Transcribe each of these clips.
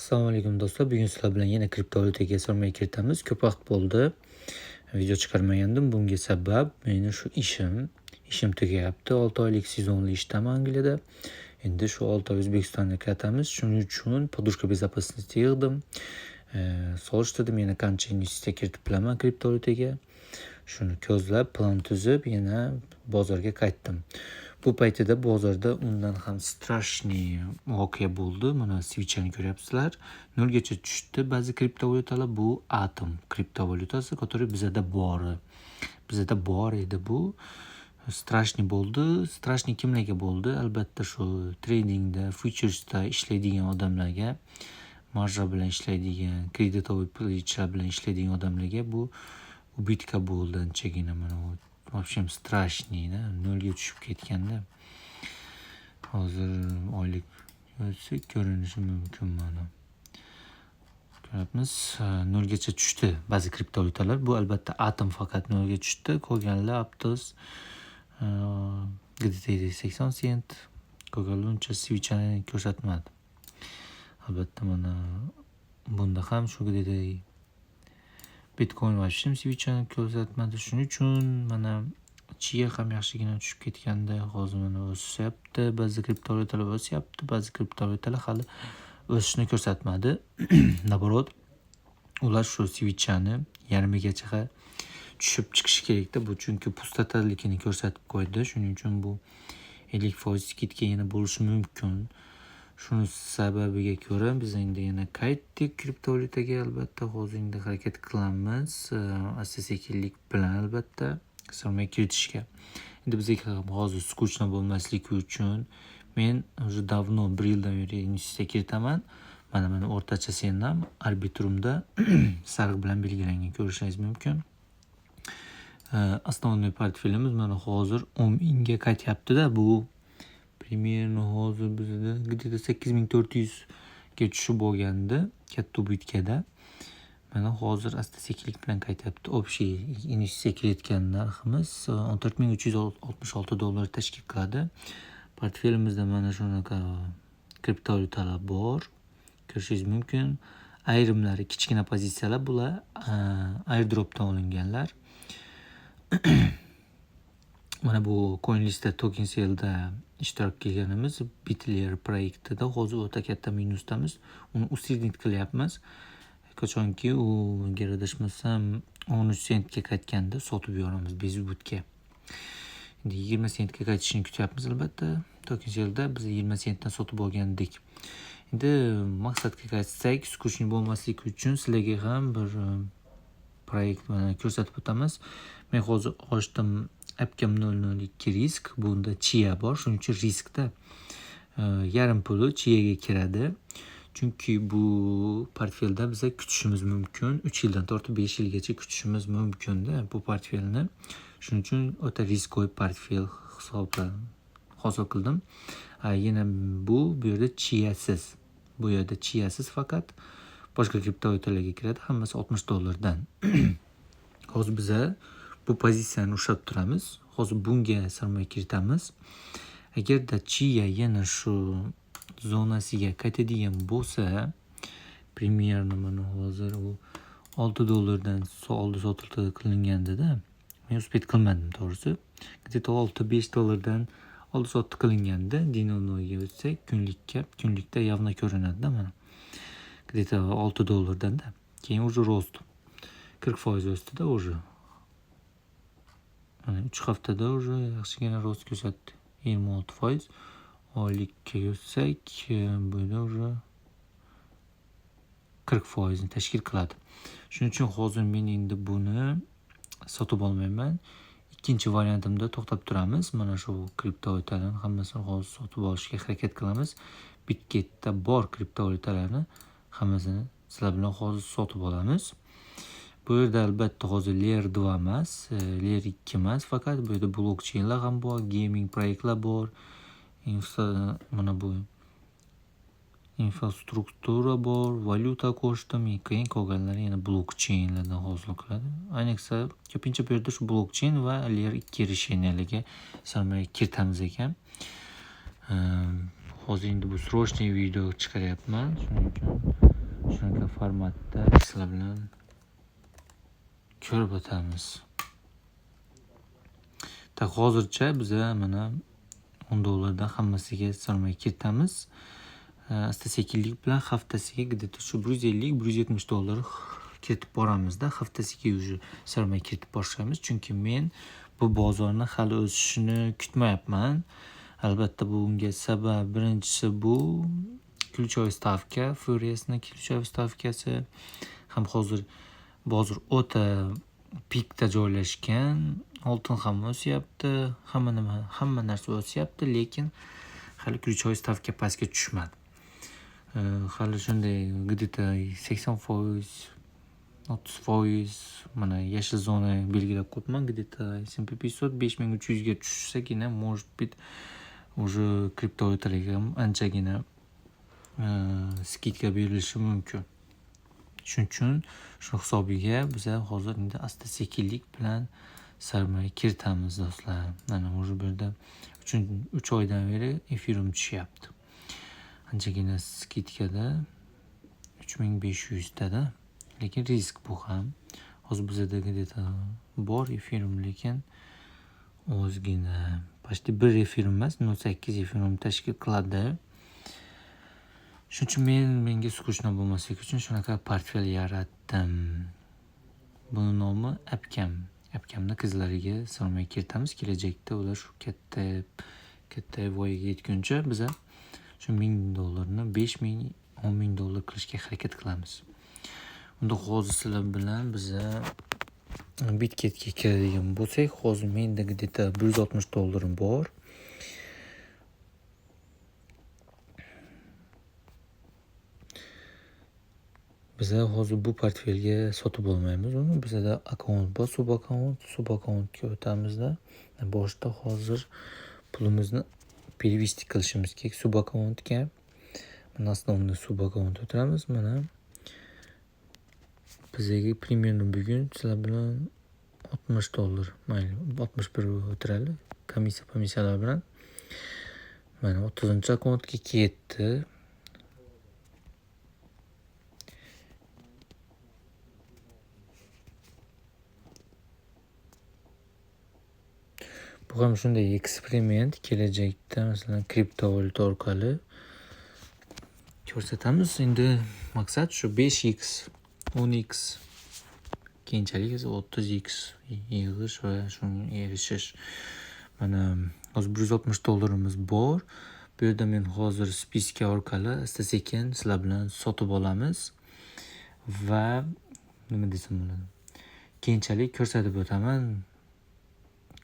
Assalomu alaykum do'stlar. Bugun sizlar bilan yana kriptovalyutaga sarmoya kiritamiz. Ko'p vaqt bo'ldi video chiqarmagandim. Bunga sabab meni shu ishim tugayapti. 6 oylik sezonli ishdaman Angliyada. Endi shu 6 oy O'zbekistonga qaytamiz. Shuning uchun podushka безопасности yig'dim. Solishtirdim, yana qancha investitsiya kiritib bilaman kriptovalyutaga. Shuni ko'zlab, plan tuzib, yana bozorga qaytdim. Bu paytida bozorda undan ham strashniy voqea bo'ldi. Mana switchani ko'ryapsizlar. 0 gacha tushdi. Ba'zi kriptovalyutalar bu Atom kriptovalyutasi, который bizada bor edi bu. Strashniy bo'ldi. Strashniy kimlarga bo'ldi? Albatta shu tradingda, futuresda ishlaydigan odamlarga, marja bilan ishlaydigan, kreditovoy pulchilar bilan ishlaydigan odamlarga bu ubitka bo'ldi anchagina. Mana bu в общем strashniy-da, 0 ga tushib ketganda. Hozir oylik o'tsa ko'rinishi mumkin mana. Ko'ryapmiz, 0 gacha tushdi ba'zi kriptovalyutalar. Bu albatta Atom faqat 0 ga tushdi. Qolganlar Aptos где-то 80 sent. Qolganlar uncha switchani ko'rsatmadi. Albatta mana bunda ham shu где-то Bitcoin vashim switchani ko'rsatmadi. Shuning uchun mana Chia ham yaxshigina tushib ketganda, hozir mana o'syapti. Ba'zi kriptovalyutalar o'syapti, ba'zi kriptovalyutalar hali o'sishni ko'rsatmadi. Naborot, ular shu switchani yarmigacha tushib chiqishi kerak-da. Bu chunki pustatalikini ko'rsatib qo'ydi. Shuning uchun bu 50% skidga yana bo'lishi mumkin. Shuni sababiga ko'ra biz endi yana qaytdik kriptovalyutaga. Albatta hozir endi harakat qilamiz, asta-sekinlik bilan albatta sarmoya kiritishga. Endi bizga hozir skuchna bo'lmasligi uchun men уже давно 1 yildan beri investitsiya kiritaman. Mana o'rtacha senam arbitrumda sariq bilan belgilangan, ko'rishingiz mumkin. Основной portfelimiz mana hozir 10 ga qaytyapti-da. Bu примерно hozir bizda где-то 8400 ga tushib bo'lganda katta ubitkada. Mana hozir asta-sekinlik bilan qaytyapti. Общий investitsiya kiritgan narximiz $14366 tashkil qiladi. Portfelimizda mana shunaqa kriptovalyutalar bor. Ko'rishingiz mumkin. Ayrimlari kichkina pozitsiyalar, bular airdropdan olinganlar. Mana bu CoinListda token sale'da ishtirok qilganimiz Bitler proyektida hozir o'ta katta minusdamiz. Uni usrednit qilyapmiz. Qachonki u agar adashmasam 13 sentga qaytganda sotib yuboramiz bezubutga. Endi 20 sentga qaytishini kutyapmiz albatta. Token sale'da biz 20 sentdan sotib olgandik. Endi maqsadga qaytsak, skuchni bo'lmasligi uchun sizlarga ham bir proyekt ko'rsatib o'tamiz. Men hozir ochdim Appcam 002 risk. Bunda Chia bor, shuning uchun riskda yarim puli Chiaga kiradi. Chunki bu portfelda biz kutishimiz mumkin. 3 yildan tortib 5 yilgacha kutishimiz mumkin-da bu portfelni. Shuning uchun o'ta riskli portfel hosil qildim. Yana bu yerda Chiasiz. Bu yerda Chiasiz faqat boshqa kriptovalyutalarga kiradi. Hammasi $60dan. Hozir biz bu pozitsiyani ushlab turamiz. Hozir bunga sarmoya kiritamiz. Agarda Chia yana shu zonasiga qaytadigan bo'lsa, примерно mana hozir u $6dan oldi sotildi qilinganda-da. Men uspet qilmadim to'g'risi. Где-то $6-5dan oldi sotdi qilinganda dinonoga o'tsak, kunlikda явно ko'rinadi-da mana. Где-то $6dan-da. Keyin уже rost. 40% o'sdi-da уже. Mana 3 haftada уже yaxshigina rost ko'rsatdi. 26%. Oylikka o'tsak, bu yerda уже 40% tashkil qiladi. Shuning uchun hozir men endi buni sotib olmayman. Ikkinchi variantimda to'xtab turamiz. Mana shu kriptovalyutalarni hammasini hozir sotib olishga harakat qilamiz. Bitgetda bor kriptovalyutalarni hammasini sizlar bilan hozir sotib olamiz. Bu yerda albatta hozir Layer 2 emas, Layer 2 emas, faqat bu yerda blockchainlar ham bor, gaming proyektlar bor. Mana bu infrastruktura bor, valyuta qo'shdim, keyin qolganlari yana blockchainlardan hosil qiladi. Ayniqsa ko'pincha bu yerda shu blockchain va Layer 2 решенияларga sarmoya kiritamiz ekan. Hozir endi bu срочный video chiqaryapman, shuning uchun shunaqa formatda sizlar bilan ko'rib o'tamiz. Hozircha biza mana $10 hammasiga solmay ketamiz. Asta-sekinlik bilan haftasiga где-то shu $150-170 ketib boramizda. Haftasiga уже solmay ketib boshlaymiz, chunki men bu bozorni hali o'sishini kutmayapman. Albatta bunga sabab birinchisi bu ключевой stavka, Forex-ning ключевой stavkasi ham hozir bozor o'ta pikda joylashgan. Oltin ham o'syapti, hamma narsa o'syapti, lekin hali ключевой stavka pastga tushmadi. Hali shunday где-то 80%, 30% mana yashil zona belgilab qo'yibman. Где-то S&P 500 5300 ga tushsagina, может быть, уже kriptovalyutalarga anchagina skidka berilishi mumkin. Shuning uchun shu hisobiga biza hozir endi asta-sekinlik bilan sarmoya kiritamiz do'stlar. Mana o'sha yerda 3 oydan beri efirim tushyapti. Anchagina skidkada 3500 da. Lekin risk bu ham. Hozir bizda где-то bor efirim, lekin ozgina, почти 1 efirim emas, 0.8 efirim tashkil qiladi. Shuning uchun menga skучно bo'lmasligi uchun shunaqa portfel yaratdim. Buni nomi Apkamni qizlariga solmay kiritamiz. Kelajakda ular shu katta voyaga yetguncha biza shu $1000 ni $5000, $10000 qilishga harakat qilamiz. Unda hozir sizlar bilan biza Bitketga kiradigan bo'lsak, hozir menda где-то $160 bor. Biza hozir bu portfelga sotib olmaymiz uni. Bizda akkaunt bor, subakkauntga o'tamizda. Boshda hozir pulimizni перевести qilishimiz kerak subakkauntga. Mana основной subakkaunt o'tiramiz. Mana bizaga примерно bugun sizlar bilan $60, mayli, 61 o'tiradi komissiyalar bilan. Mana 30-akkauntga ketdi. Bu ham shunday eksperiment. Kelajakda masalan kriptovalyuta orqali ko'rsatamiz. Endi maqsad shu 5x, 10x, keyinchalik esa 30x yig'ish va shunga erishish. Mana hozir $160 bor. Bu yerda men hozir spiska orqali asta-sekin sizlar bilan sotib olamiz va nima desam bo'ladi, keyinchalik ko'rsatib o'taman.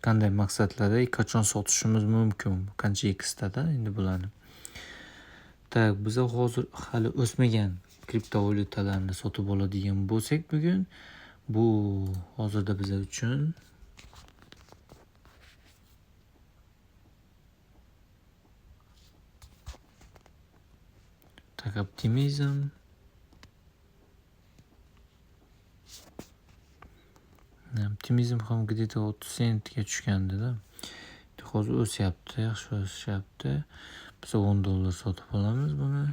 Qanday maqsadlarda qachon sotishimiz mumkin, qancha x'da endi bularni. Biz hozir hali o'smagan kriptovalyutalarni sotib oladigan bo'lsak bugun, bu hozirda biz uchun optimizm, optimizm ham где-то 30 sentga tushgandi-da. Hozir o'syapti, yaxshi o'syapti. Biz $10 sotib olamiz buni.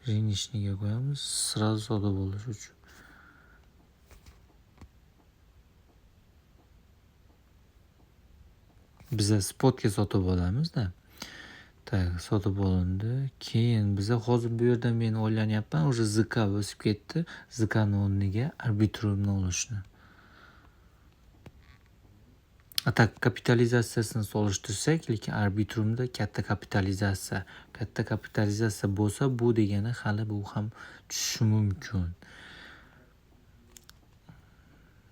Rinishniga qo'yamiz, sразу sotib olish uchun. Biz spotga sotib olamiz-da. Sotib olindi. Keyin biz hozir bu yerda men o'ylanyapman, o'sha ZK o'sib ketdi. ZKning o'rniga arbitrumni olishni. Atak kapitalizatsiyasini solishtirsak, lekin arbitrumda katta kapitalizatsiya bo'lsa, bu degani hali bu ham tushishi mumkin.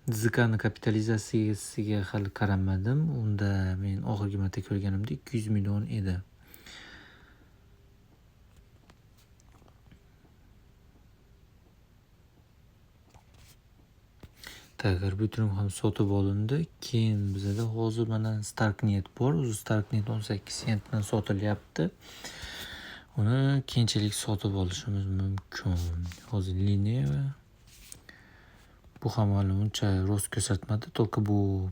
ZKning kapitalizatsiyasiga hali qaramadim. Unda men oxirgi marta ko'rganimda 200 million edi. Arbitrum ham sotib olindi. Keyin bizda hozir mana Starknet bor. O'zi Starknet 18 sentdan sotilyapti. Uni keyinchalik sotib olishimiz mumkin. Hozir liniya bu ham hali uncha rost ko'rsatmadi, только bu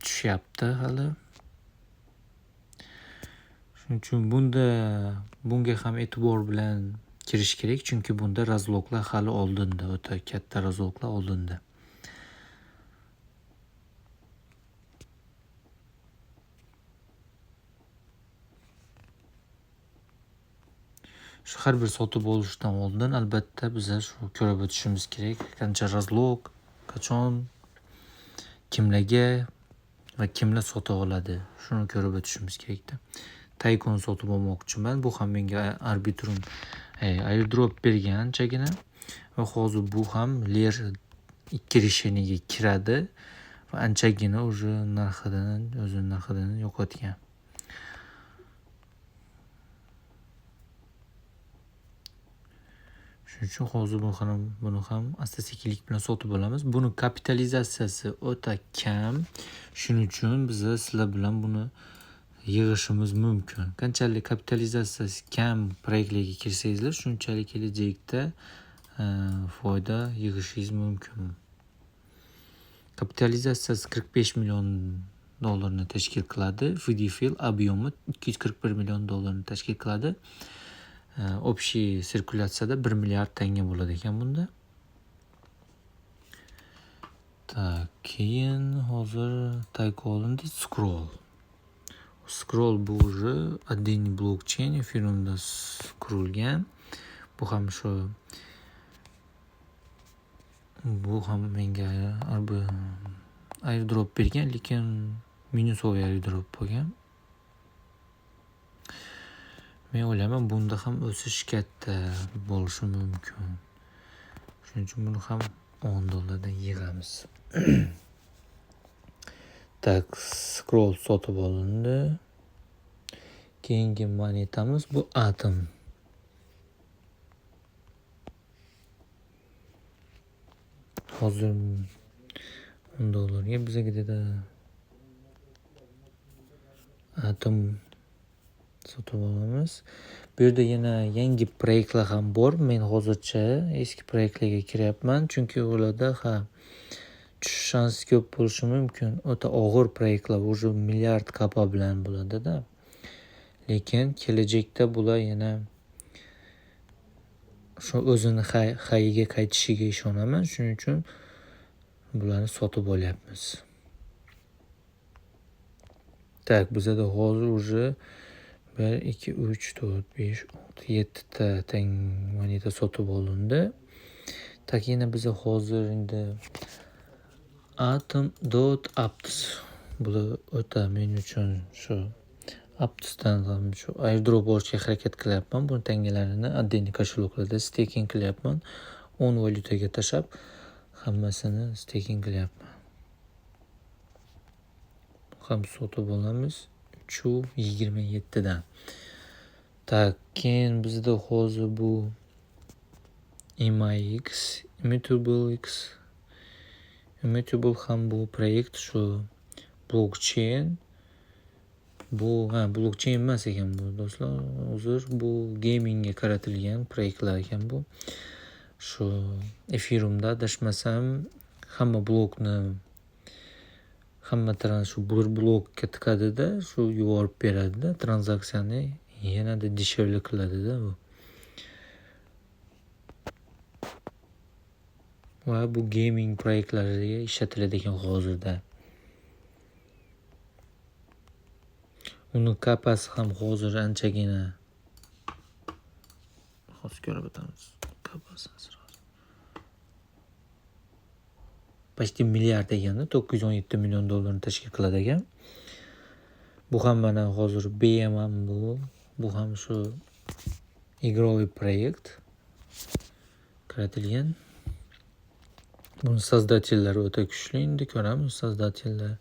tushyapti hali. Shuning uchun bunga ham e'tibor bilan kirish kerak, chunki bunda razloglar hali oldinda, o'ta katta razloglar oldinda. Shu har bir sotib olishdan oldin albatta biza shu ko'rib o'tishimiz kerak, qancha razlog, qachon, kimlarga va kimlar sotib oladi, shuni ko'rib o'tishimiz kerakda. Taycon sotib olmoqchiman. Bu ham menga Arbitrum airdrop bergan anchagina va hozir bu ham ler 2 risheniga kiradi va anchagina уже o'zini narxidan yo'qotgan. Shuning uchun hozir buni ham asta-sekinlik bilan sotib olamiz. Buni kapitalizatsiyasi o'ta kam. Shuning uchun biz sizlar bilan buni yig'ishimiz mumkin. Qanchalik kapitalizatsiyasi kam proyektlarga kirsangizlar, shunchalik kelajakda foyda yig'ishingiz mumkin. Kapitalizatsiyasi 45 million dollarni tashkil qiladi. Fidifil объемi 241 million dollarni tashkil qiladi. Общий sirkulyatsiyada 1 milliard tanga bo'ladi ekan bunda. Keyin hozir Taycon'da Scroll bu уже отдельный блокчейн ethereumda qurilgan. Bu ham menga airdrop bergan, lekin minusoviy airdrop bo'lgan. Men o'ylayman bunda ham o'sish katta bo'lishi mumkin. Shuning uchun buni ham $10 dan yig'amiz. Scroll sotib olindi. Keyingi monetamiz bu Atom. Hozir $10 bizga dedi Atom sotib olamiz. Bu yerda yana yangi proyektlar ham bor. Men hozircha eski proyektlarga kiryapman, chunki ularda tushish shansi ko'p bo'lishi mumkin. O'ta og'ir proyektlar, уже milliard kapa bilan bo'ladi-da. Lekin kelajakda bular yana shu o'zini hayiga qaytishiga ishonaman. Shuning uchun bularni sotib olyapmiz. Bizda hozir уже 1, 2, 3, 4, 5, 6, 7 ta moneta sotib olindi. Yana biza hozir endi Atom.apps bular o'ta men uchun shu Aptusdan ham shu airdrop olishga harakat qilyapman. Bu tangalarini отдельный kошелокlarda staking qilyapman. 10 valyutaga tashab hammasini staking qilyapman. Ham sotib olamiz 3.27 dan. Keyin bizda hozir bu Immutable ham bu proyekt shu blockchain. Bu blockchain emas ekan bu do'stlar. Hozir bu gamingga qaratilgan proyektlar ekan bu. Shu ethereumda adashmasam hamma shu bir blokka tiqadida, shu yuborib beradi-da, tranzaksiyani yanada deshevli qiladi-da bu. Va bu gaming proyektlariga ishlatiladi ekan hozirda. Uni kapasi ham hozir anchagina. Hozir ko'rib o'tamiz. Kapasi почти milliard eganda 917 million dollarni tashkil qiladi ekan. Bu ham mana hozir BM bu ham shu игровой proyekt kiritilgan. Buni sozdatellari o'ta kuchli, endi ko'ramiz. Sozdatellar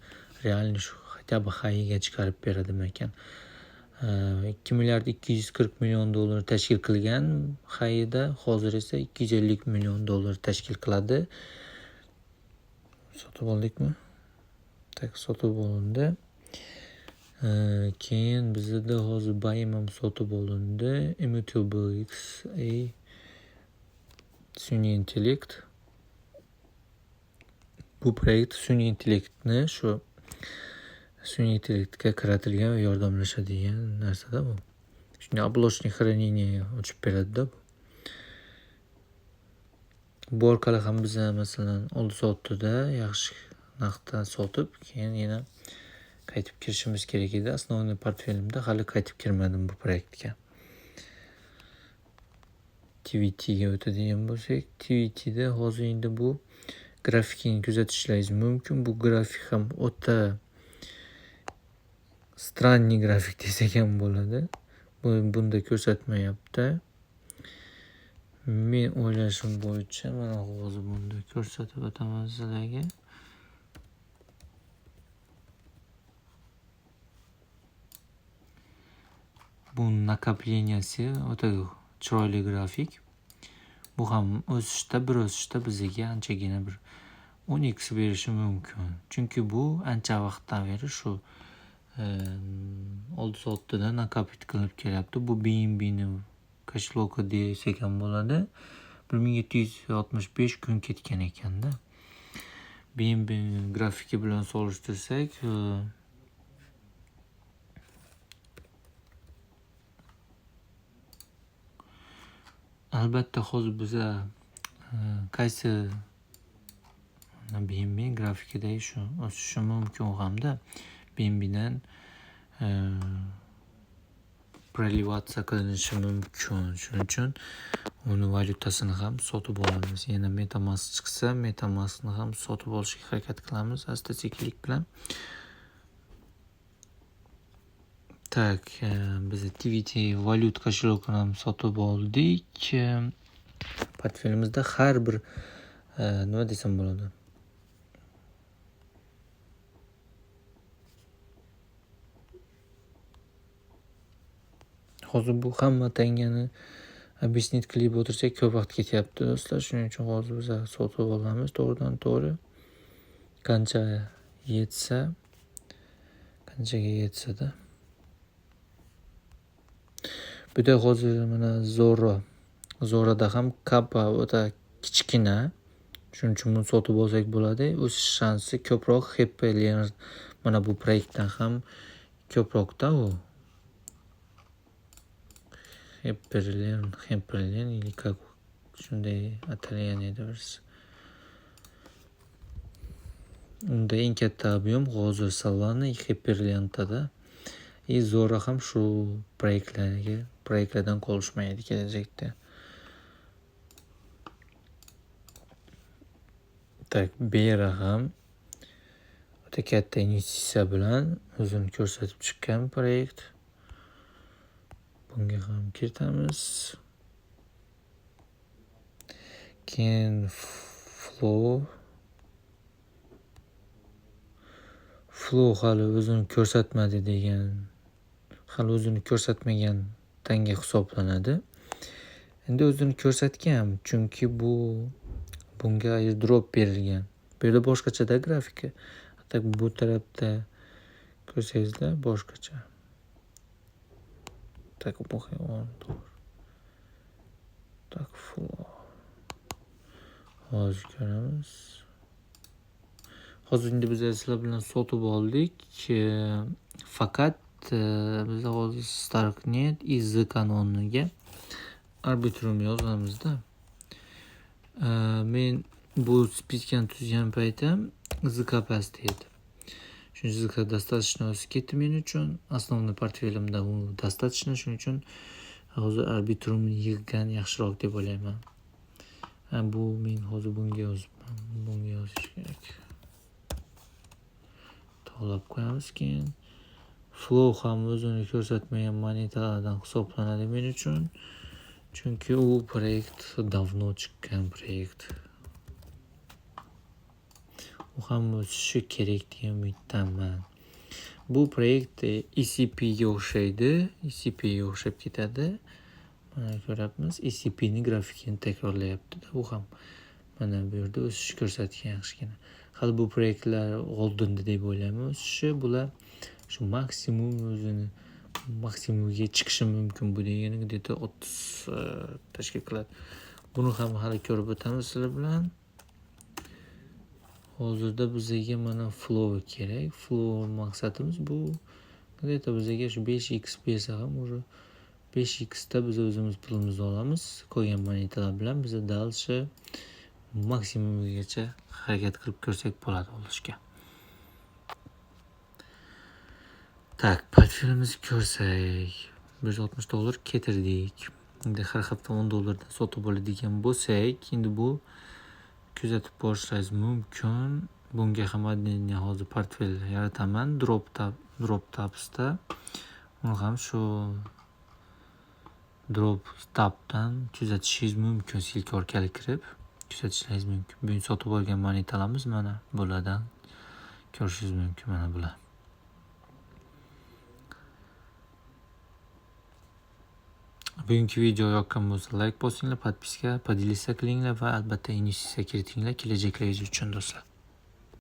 realni shu хотя бы hayiga chiqarib beradi ekan. 2 milliard 240 million dollar tashkil qilgan hayida, hozir esa 250 million dollar tashkil qiladi. Sotib oldikmi? Sotib olindi. Keyin bizda hozir Baim ham sotib olindi. Immutable XA sun'iy intellekt. Bu proyekt sun'iy intellektni shu sun'iy intellektga kiritilgan va yordamlashadigan narsa-da bu. Shunday облачный хранение ochib beradi-da bu. Bu orqali ham biz masalan oldi sotdida yaxshi narxda sotib, keyin yana qaytib kirishimiz kerak edi. Основной portfelimda hali qaytib kirmadim bu proyektga. TVT'ga o'tadigan bo'lsak, TVT'da hozir endi bu grafikini kuzatishlaringiz mumkin. Bu grafik ham o'ta странный grafik desak ham bo'ladi. Bunda ko'rsatmayapti. Men o'ylashim bo'yicha mana hozir bunda ko'rsatib o'taman sizlarga. Bu nakopleniyasi o'ta chiroyli grafik. Bu ham bir o'sishda bizga anchagina bir 10x berishi mumkin. Chunki bu ancha vaqtdan beri shu oldi sotdida nakopit qilib kelyapti. Bu BNB'ni kashloki desak ham bo'ladi. 1765 kun ketgan ekanda. BNB grafiki bilan solishtirsak, albatta hozir biza qaysi BNB grafikidagi shu o'sishi mumkin hamda BNBdan prelivatsiya qilinishi mumkin. Shuning uchun uni valyutasini ham sotib olamiz. Yana MetaMask chiqsa, MetaMaskni ham sotib olishga harakat qilamiz asta-sekinlik bilan. Tak, biz TVT valyut kошелёкini ham sotib oldik. Portfelimizda har bir nima desam bo'ladi? Hozir bu hamma tangani объяснить qilib o'tirsak ko'p vaqt ketyapti do'stlar. Shuning uchun hozir biz sotib olamiz to'g'ridan to'g'ri. Qanchaga yetsa-da. Bu da hozir mana Zorada ham kappa o'ta kichkina. Shuning uchun buni sotib olsak bo'ladi. O'sish shansi ko'proq Hyperion mana bu proyektdan ham ko'proqda u. Hyperion или как shunday atalgan edi birisi. Unda eng katta ob'yom hozir Solana Hyperion'da. Zora ham shu proyektlardan qolishmaydi kelajakda. Tak, Bera ham o'ta katta investitsiya bilan o'zini ko'rsatib chiqqan proyekt. Bunga ham kiritamiz. Keyin Flow hali o'zini ko'rsatmagan tanga hisoblanadi. Endi o'zini ko'rsatgan, chunki bunga airdrop berilgan. Bu yerda boshqachada grafika. Tak, bu tarafda ko'rsangizlar boshqacha. Tak, bu ham tak, Flow. Hozir ko'ramiz. Hozir endi biz sizlar bilan sotib oldik. Faqat biz hozir Starknet iz kanoniga arbitrum yozamizda. Men bu spiskani tuzgan paytim capacity edi. Shuning достаточно o'sib ketdi men uchun. Основной portfelimda u достаточно, shuning uchun hozir arbitrumni yig'gan yaxshiroq deb o'ylayman. Bu men hozir bunga yozibman. Bunga yozish kerak. To'lab qo'yamiz keyin. Flow ham o'zini ko'rsatmagan monetalardan hisoblanadi men uchun. Chunki u proyekt davno chiqqan proyekt. U ham o'sishi kerak degan umiddaman. Bu proyekt ECPga o'xshaydi. ECPga o'xshab ketadi. Mana ko'ryapmiz, ECPning grafikini takrorlayapti. U ham mana bu yerda o'sish ko'rsatgan yaxshigina. Hali bu proyektlar oldinda deb o'ylayman o'sishi. Bular shu maksimumiga chiqishi mumkin. Bu degani 30 tashkil qiladi. Buni ham hali ko'rib o'tamiz sizlar bilan. Hozirda bizga mana Flow kerak. Flow maqsadimiz bu bizga shu 5x bersa ham уже 5x da biz o'zimiz pulimizni olamiz. Qolgan monetalar bilan biz dальше maksimumigacha harakat qilib ko'rsak bo'ladi olishga. Tak, portfelimizni ko'rsak, $160 ketirdik. Endi har hafta $10 dan sotib oladigan bo'lsak, endi bu kuzatib borishingiz mumkin. Bunga ham admin hozir portfel yarataman. Droptabsda. Uni ham shu Droptabdan kuzatishingiz mumkin. Silka orqali kirib kuzatishingiz mumkin. Bugun sotib olgan monetalarimiz mana bulardan ko'rishingiz mumkin. Mana bular. Bugungi video yoqqan bo'lsa, like bosinglar, podpiska, podelisa qilinglar va albatta investitsiya kiritinglar kelajaklaringiz uchun do'stlar.